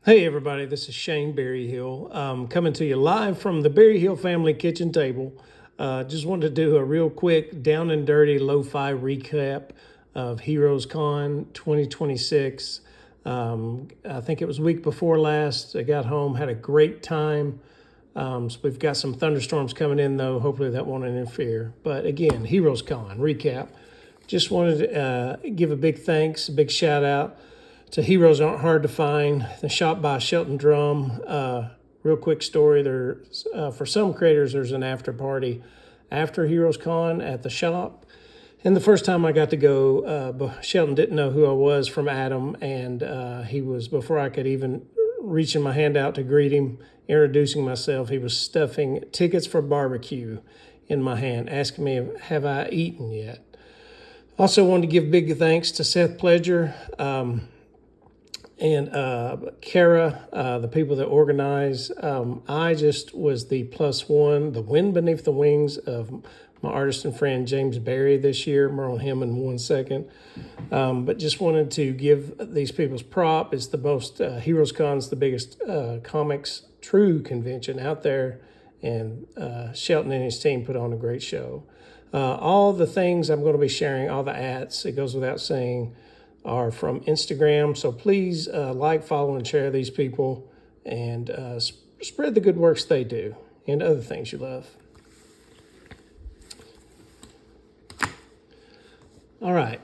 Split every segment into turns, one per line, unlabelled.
Hey everybody, this is Shane Berryhill, coming to you live from the Berryhill family kitchen table. Just wanted to do a real quick down and dirty lo-fi recap of HeroesCon 2026. I think it was week before last. I got home, had a great time. So we've got some thunderstorms coming in though. Hopefully that won't interfere. But again, HeroesCon recap. Just wanted to give a big thanks, a big shout out to Heroes Aren't Hard to Find, the shop by Shelton Drum. Real quick story, for some creators, there's an after party after HeroesCon at the shop. And the first time I got to go, Shelton didn't know who I was from Adam, and he was, before I could even reaching my hand out to greet him, introducing myself, he was stuffing tickets for barbecue in my hand, asking me, have I eaten yet? Also wanted to give big thanks to Seth Pledger, and Kara, the people that organize. I just was the plus one, the wind beneath the wings of my artist and friend James Barry this year. More on him in 1 second. But just wanted to give these people's prop. It's the most, HeroesCon's the biggest comics true convention out there. And Shelton and his team put on a great show. All the things I'm going to be sharing, all the ads, it goes without saying, are from Instagram. So please like, follow, and share these people, and spread the good works they do and other things you love. All right.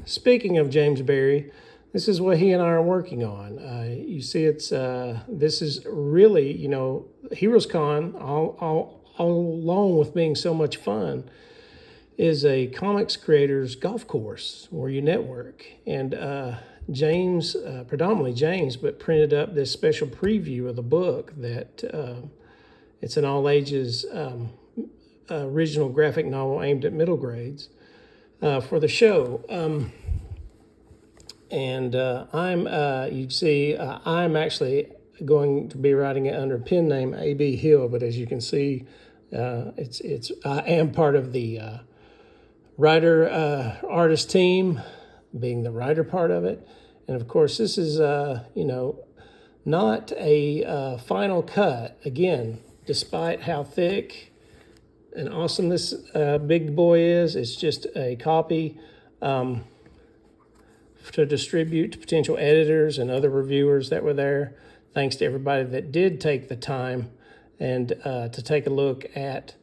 Speaking of James Barry, this is what he and I are working on. You see, this is really, HeroesCon, all along with being so much fun, is a comics creators golf course where you network. And James, predominantly James, but printed up this special preview of the book that it's an all ages original graphic novel aimed at middle grades for the show. I'm actually going to be writing it under a pen name A.B. Hill, but as you can see, I am part of the writer artist team, being the writer part of it. And of course, this is not a final cut. Again, despite how thick and awesome this big boy is, it's just a copy to distribute to potential editors and other reviewers that were there. Thanks to everybody that did take the time and to take a look at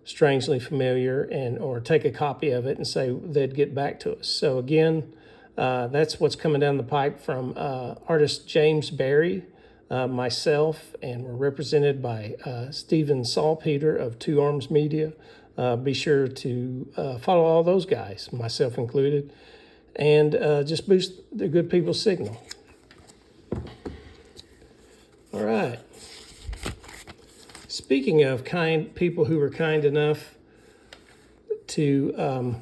Strangely Familiar or take a copy of it and say they'd get back to us. So again, that's what's coming down the pipe from artist James Barry, myself, and we're represented by Stephen Salpeter of Two Arms Media. Be sure to follow all those guys, myself included, and just boost the good people's signal. All right. Speaking of people who were kind enough to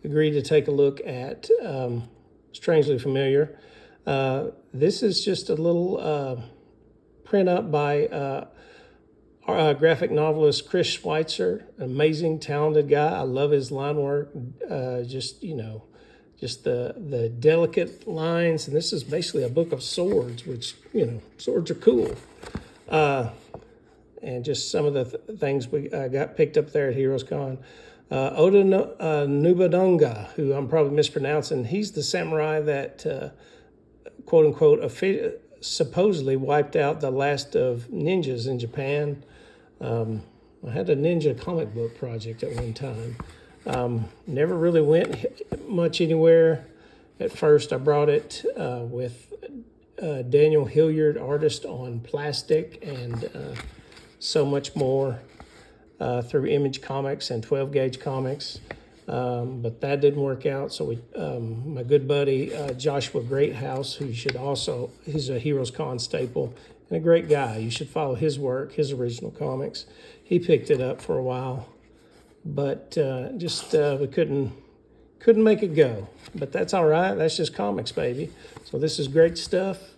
agree to take a look at Strangely Familiar, this is just a little print up by graphic novelist Chris Schweitzer, amazing, talented guy. I love his line work, just the delicate lines. And this is basically a book of swords, which, swords are cool. And just some of the things we got picked up there at HeroesCon. Oda Nubadonga, who I'm probably mispronouncing, he's the samurai that, quote unquote, supposedly wiped out the last of ninjas in Japan. I had a ninja comic book project at one time. Never really went much anywhere. At first, I brought it with Daniel Hilliard, artist on plastic and so much more through Image Comics and 12 Gauge Comics. But that didn't work out. So my good buddy, Joshua Greathouse, he's a HeroesCon staple and a great guy. You should follow his work, his original comics. He picked it up for a while, but we couldn't make it go. But that's all right. That's just comics, baby. So this is great stuff.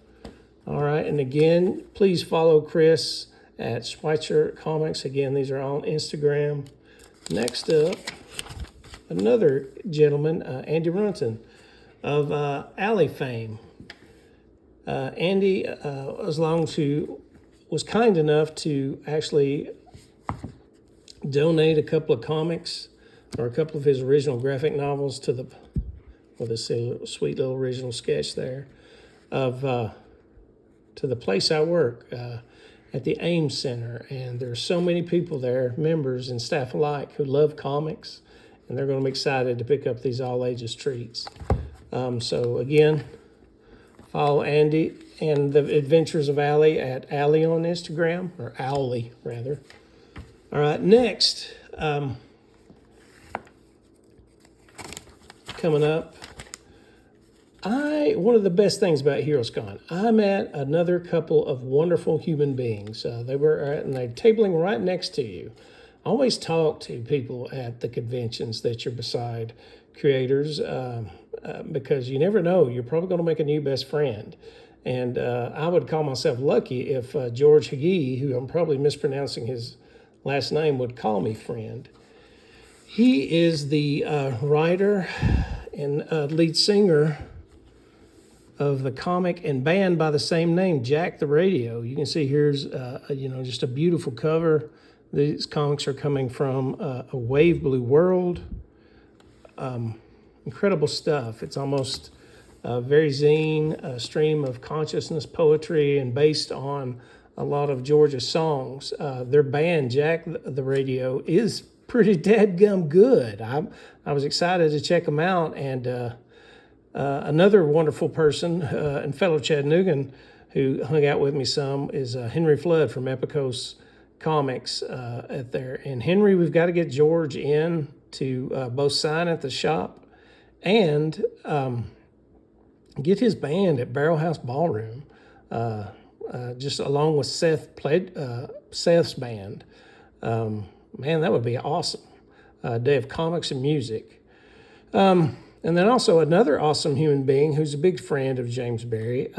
All right. And again, please follow Chris at Schweitzer Comics. Again, these are all on Instagram. Next up, another gentleman, Andy Runton of Alley fame. Andy was kind enough to actually donate a couple of comics or a couple of his original graphic novels with a sweet little original sketch there to the place I work at the Ames Center. And there's so many people there, members and staff alike, who love comics, and they're going to be excited to pick up these all ages treats. So again, follow Andy and the Adventures of Allie at Allie on Instagram, or Owlie rather. All right, next, coming up, one of the best things about HeroesCon, I met another couple of wonderful human beings. They were tabling right next to you. I always talk to people at the conventions that you're beside, creators, because you never know. You're probably going to make a new best friend. And I would call myself lucky if George Hagee, who I'm probably mispronouncing his last name, would call me friend. He is the writer and lead singer of the comic and band by the same name, Jack the Radio. You can see here's just a beautiful cover. These comics are coming from a Wave Blue World. Incredible stuff. It's almost very zine, a stream of consciousness poetry, and based on a lot of Georgia's songs. Their band, Jack the Radio, is pretty dadgum good. I was excited to check them out, and another wonderful person and fellow Chattanoogan who hung out with me some is Henry Flood from Epicos Comics at there. And Henry, we've got to get George in to both sign at the shop and get his band at Barrel House Ballroom, just along with Seth's band. Man, that would be awesome. Day of comics and music. And then also another awesome human being who's a big friend of James Berry,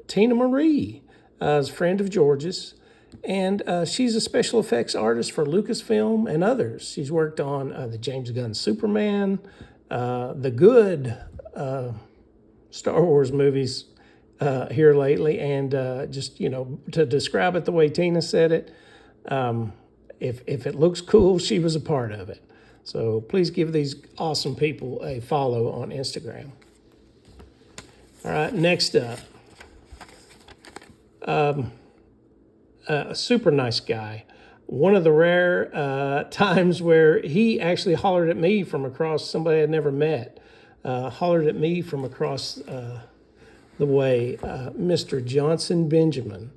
Tina Marie, is a friend of George's. And she's a special effects artist for Lucasfilm and others. She's worked on the James Gunn Superman, the good Star Wars movies here lately. And to describe it the way Tina said it, if it looks cool, she was a part of it. So please give these awesome people a follow on Instagram. All right, next up, a super nice guy. One of the rare times where he actually hollered at me from across, somebody I'd never met, hollered at me from across the way, Mr. Johnson Benjamin.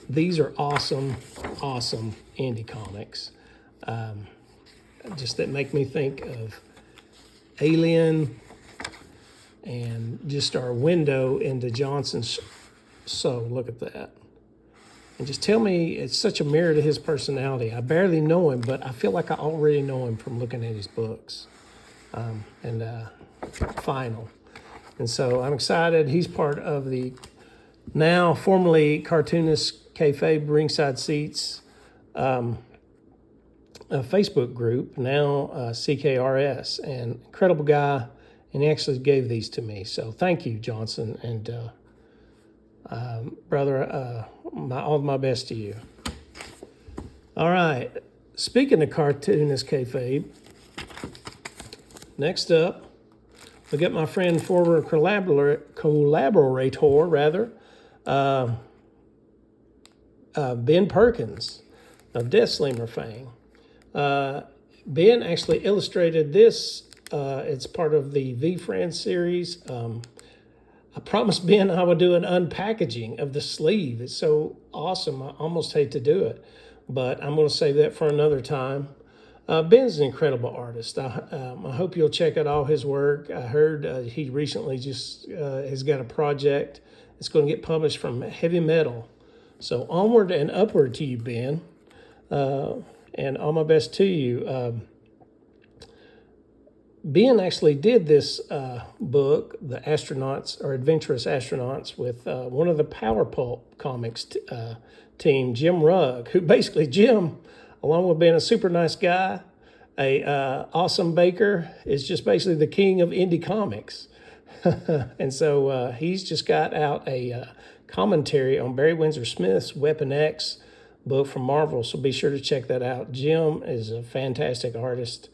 These are awesome indie comics, just that make me think of Alien and just our window into Johnson's soul. Look at that. And just tell me, it's such a mirror to his personality. I barely know him, but I feel like I already know him from looking at his books. Final. And so I'm excited. He's part of the now formerly Cartoonist Kayfabe Ringside Seats a Facebook group, now CKRS, and incredible guy, and he actually gave these to me. So thank you, Johnson, and brother, all my best to you. All right, speaking of Cartoonist Kayfabe, next up, we got my friend, former collaborator, Ben Perkins of Death Slammer fame. Ben actually illustrated this. It's part of the V-Friends series. I promised Ben I would do an unpackaging of the sleeve. It's so awesome. I almost hate to do it, but I'm going to save that for another time. Ben's an incredible artist. I hope you'll check out all his work. I heard he recently just has got a project that's going to get published from Heavy Metal. So onward and upward to you, Ben, and all my best to you. Ben actually did this book, The Astronauts, or Adventurous Astronauts, with one of the Power Pulp Comics team, Jim Rugg, who basically, Jim, along with being a super nice guy, a awesome baker, is just basically the king of indie comics. And so he's just got out a commentary on Barry Windsor Smith's Weapon X book from Marvel, so be sure to check that out. Jim is a fantastic artist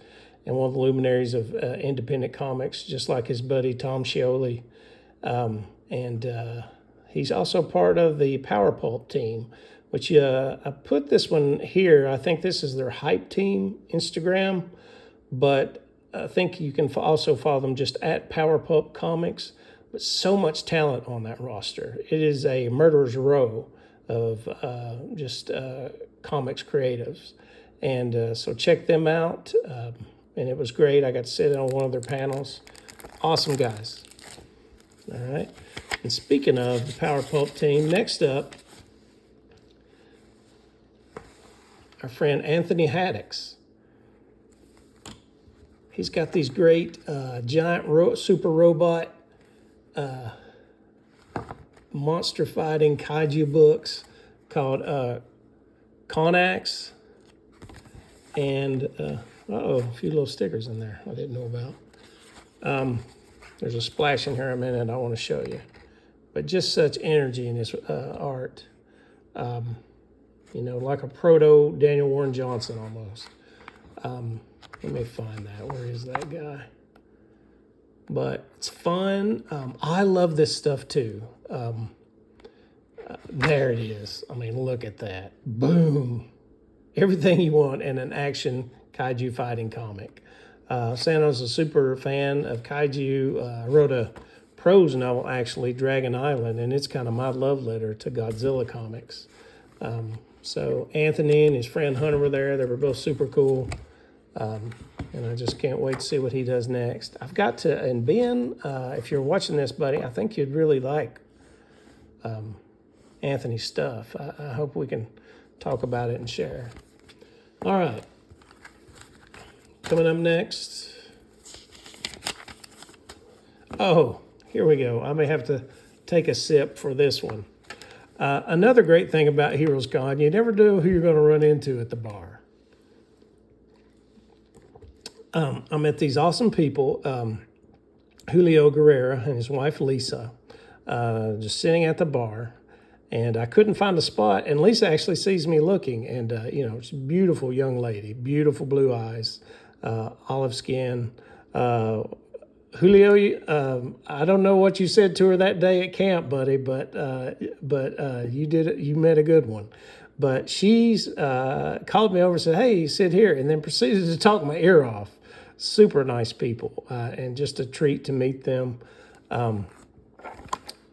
and one of the luminaries of independent comics, just like his buddy Tom Scioli. And he's also part of the Power Pulp team, which I put this one here. I think this is their Hype Team Instagram, but I think you can also follow them just at Power Pulp Comics. But so much talent on that roster. It is a murderer's row of comics creatives. And so check them out. And it was great. I got to sit in on one of their panels. Awesome guys. All right. And speaking of the Power Pulp team, next up, our friend Anthony Haddix. He's got these great giant super robot monster fighting kaiju books called Conax. And, a few little stickers in there I didn't know about. There's a splash in here in a minute I want to show you. But just such energy in his art. Like a proto Daniel Warren Johnson almost. Let me find that. Where is that guy? But it's fun. I love this stuff too. There it is. I mean, look at that. Boom. Everything you want in an action kaiju fighting comic. Santa's a super fan of kaiju. I wrote a prose novel, actually, Dragon Island, and it's kind of my love letter to Godzilla comics. So Anthony and his friend Hunter were there. They were both super cool. And I just can't wait to see what he does next. I've got to, and Ben, if you're watching this, buddy, I think you'd really like Anthony's stuff. I hope we can talk about it and share. All right. Coming up next. Oh, here we go. I may have to take a sip for this one. Another great thing about HeroesCon, you never know who you're going to run into at the bar. I met these awesome people, Julio Guerrera and his wife Lisa, just sitting at the bar, and I couldn't find a spot, and Lisa actually sees me looking, and, she's a beautiful young lady, beautiful blue eyes, olive skin. Julio, I don't know what you said to her that day at camp, buddy, but you did it. You met a good one. But she's called me over and said, "Hey, sit here," and then proceeded to talk my ear off. Super nice people, and just a treat to meet them.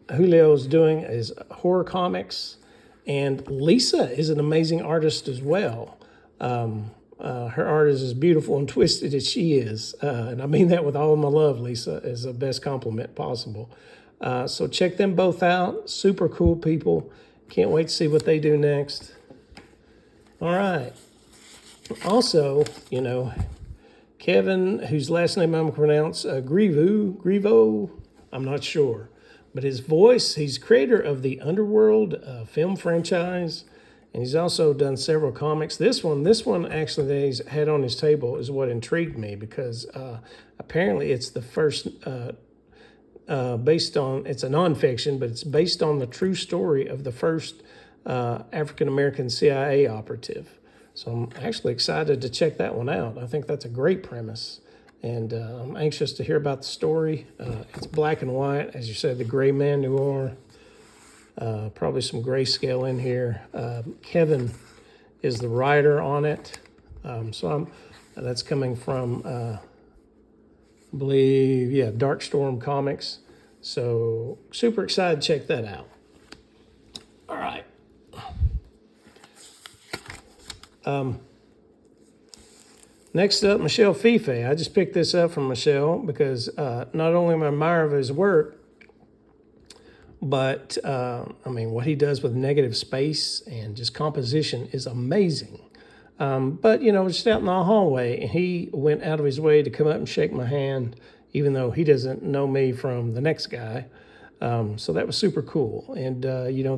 Julio's doing his horror comics, and Lisa is an amazing artist as well. Her art is as beautiful and twisted as she is, and I mean that with all of my love. Lisa is the best compliment possible. So check them both out. Super cool people. Can't wait to see what they do next. All right. Also, Kevin, whose last name I'm going to pronounce Grivo, I'm not sure. But his voice, he's creator of the Underworld film franchise, and he's also done several comics. This one actually that he's had on his table is what intrigued me, because apparently it's the first, it's a nonfiction, but it's based on the true story of the first African-American CIA operative. So I'm actually excited to check that one out. I think that's a great premise, and I'm anxious to hear about the story. It's black and white, as you said, the gray man noir. Probably some grayscale in here. Kevin is the writer on it. That's coming from, I believe, Darkstorm Comics. So super excited to check that out. All right. Next up, Michel Fife. I just picked this up from Michel because not only am I an admirer of his work, but what he does with negative space and just composition is amazing. But just out in the hallway, and he went out of his way to come up and shake my hand, even though he doesn't know me from the next guy. So that was super cool. And,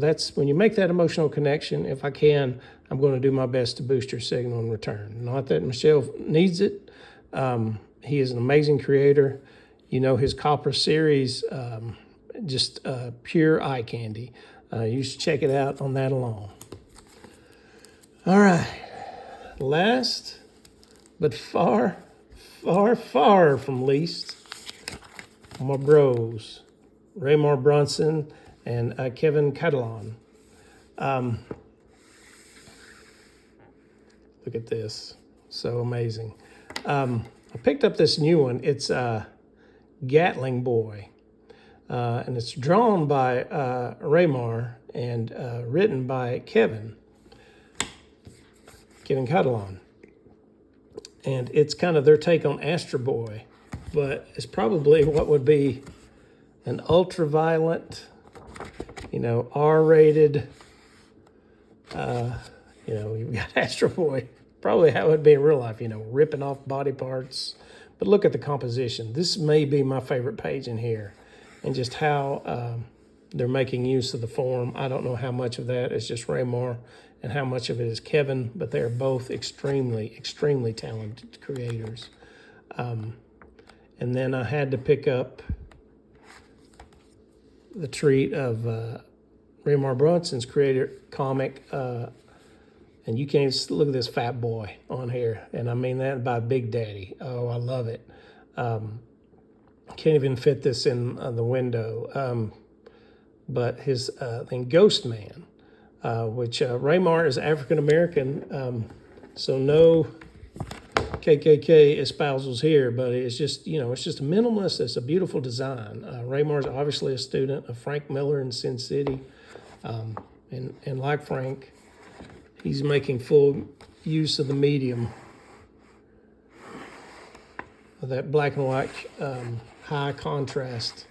that's when you make that emotional connection. If I can, I'm going to do my best to boost your signal in return. Not that Michelle needs it. He is an amazing creator. his Copper series, just pure eye candy. You should check it out on that alone. All right. Last, but far, far, far from least, my bros, Raymar Brunson and Kevin Catalan. Look at this. So amazing. I picked up this new one. It's Gatling Boy. And it's drawn by Raymar and written by Kevin Catalan. And it's kind of their take on Astro Boy, but it's probably what would be an ultra-violent, R-rated, you've got Astro Boy, probably how it would be in real life, ripping off body parts. But look at the composition. This may be my favorite page in here, and just how they're making use of the form. I don't know how much of that is just Raymar and how much of it is Kevin, but they're both extremely, extremely talented creators. And then I had to pick up the treat of Raymar Brunson's creator comic, and you can't look at this fat boy on here, and I mean that by Big Daddy. Oh, I love it. Can't even fit this in the window. But his thing, Ghost Man, which Raymar is African American, so no KKK espousals here, but it's just, it's just a minimalist. It's a beautiful design. Raymar is obviously a student of Frank Miller in Sin City, and like Frank, he's making full use of the medium of that black and white, high contrast,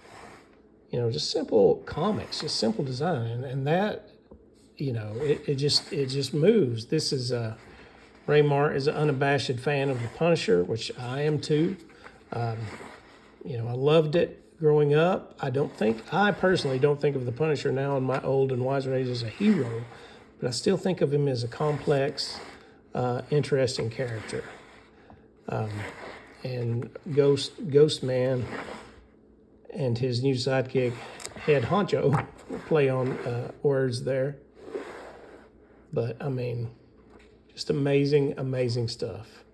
just simple comics, just simple design, and that, it just moves. This is Raymar is an unabashed fan of the Punisher, which I am too. I loved it growing up. I personally don't think of the Punisher now in my old and wiser age as a hero, but I still think of him as a complex, interesting character. And Ghost Man and his new sidekick, Head Honcho, play on words there. But, just amazing, amazing stuff.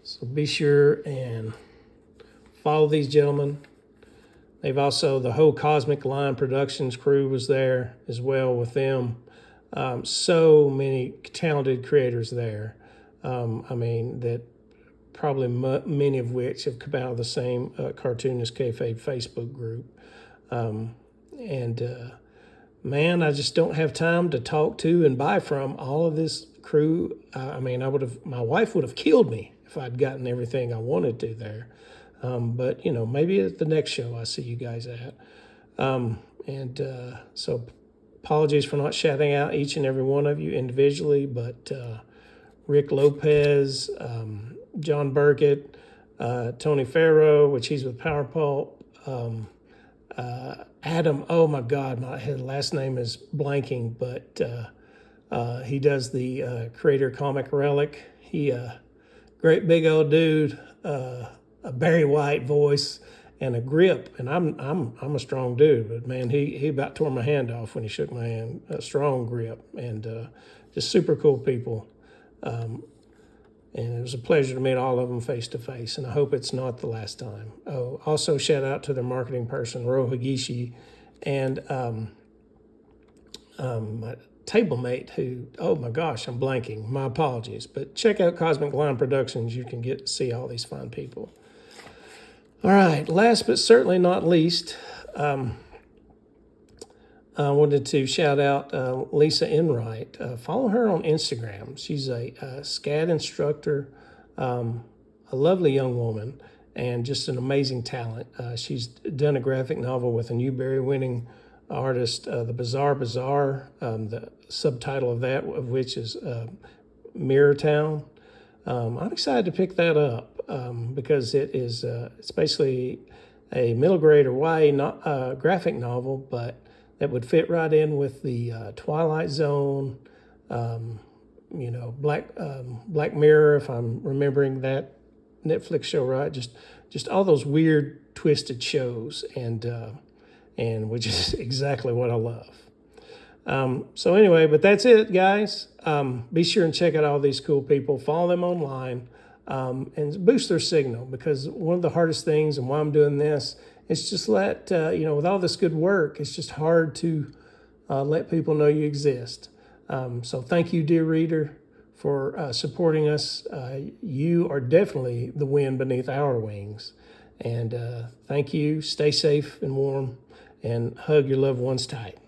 So be sure and follow these gentlemen. They've also, the whole Cosmic Line Productions crew was there as well with them. So many talented creators there. That probably many of which have come out of the same Cartoonist Kayfabe Facebook group. Man, I just don't have time to talk to and buy from all of this crew. My wife would have killed me if I'd gotten everything I wanted to there. But maybe at the next show I see you guys at. So apologies for not shouting out each and every one of you individually, but Rick Lopez, John Burkett, Tony Farrow, which he's with Power Pulp, Adam, oh my God, my last name is blanking, but he does the Creator Comic Relic. He, great big old dude, a Barry White voice and a grip, and I'm a strong dude, but man, he about tore my hand off when he shook my hand. A strong grip, and just super cool people. And it was a pleasure to meet all of them face to face, and I hope it's not the last time. Oh, also shout out to their marketing person, Ro Higishi, and my table mate who, oh my gosh, I'm blanking. My apologies. But check out Cosmic Line Productions. You can get to see all these fine people. All right, last but certainly not least, I wanted to shout out Lisa Enright. Follow her on Instagram. She's a SCAD instructor, a lovely young woman, and just an amazing talent. She's done a graphic novel with a Newbery-winning artist, The Bizarre Bazaar, the subtitle of that, of which is Mirror Town. I'm excited to pick that up because it's basically a middle grade or YA graphic novel, but that would fit right in with the Twilight Zone, Black Mirror, if I'm remembering that Netflix show right. Just all those weird, twisted shows, and which is exactly what I love. So anyway, but that's it, guys. Be sure and check out all these cool people. Follow them online, and boost their signal, because one of the hardest things, and why I'm doing this, is just let with all this good work, it's just hard to let people know you exist. So thank you, dear reader, for supporting us. You are definitely the wind beneath our wings. And thank you. Stay safe and warm, and hug your loved ones tight.